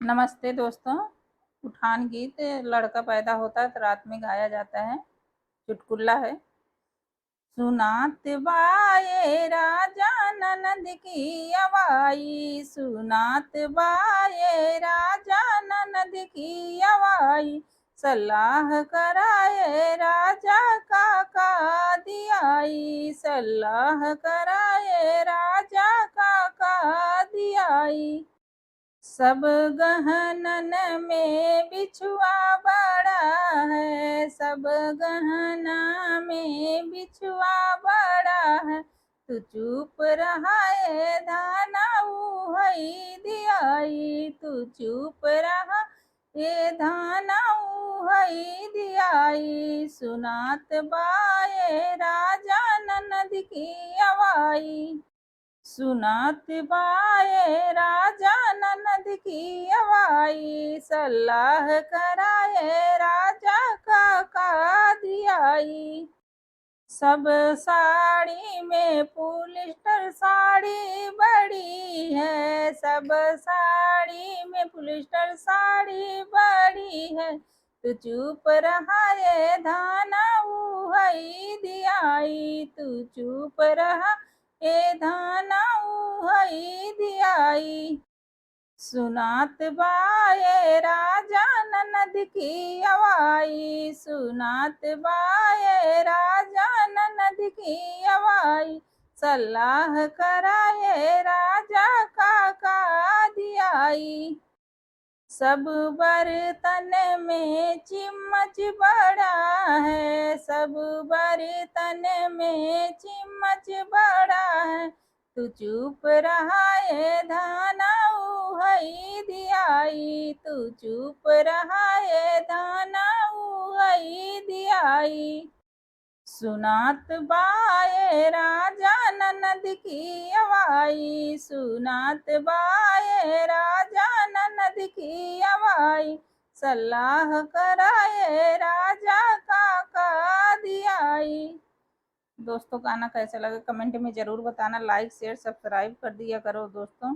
नमस्ते दोस्तों। उठान गीत लड़का पैदा होता है तो रात में गाया जाता है। चुटकुला है। सुनात बाए राजा ननद की अवाई, सुनात बाए राजा ननद की अवाई, सलाह कराए राजा काका दियाई, सलाह कराए राजा काका दियाई। सब गहनन में बिछुआ बड़ा है, सब गहना में बिछुआ बड़ा है, तू चुप रहा धाना उहई दियाई, तू चुप रहा ये धाना उहई दियाई। सुनात बाए राजा ननद की अवाई, सुनात बाए राजा ननद की अवाई, सलाह कराए राजा काका दियाई। सब साड़ी में पॉलिस्टर साड़ी बड़ी है, सब साड़ी में पॉलिस्टर साड़ी बड़ी है, तू चुप रहा ये धाना उहई दियाई, तू चुप रहा ये धाना उहई दियाई। सुनात बाए राजा ननद की अवाई, सुनात बाए राजा ननद की अवाई, सलाह कराए राजा काका दियाई। सब बर्तन में चिम्मच बड़ा है, सब बर्तन में चिम्मच बड़ा है, तू चुप रहा धाना उहई दियाई, तू चुप रहा धाना उहई दियाई। सुनात बाए राजा ननद की अवाई, सुनात बाए राजा ननद की अवाई, सलाह कराए राजा काका दियाई। दोस्तों गाना कैसा लगा कमेंट में ज़रूर बताना। लाइक शेयर सब्सक्राइब कर दिया करो दोस्तों।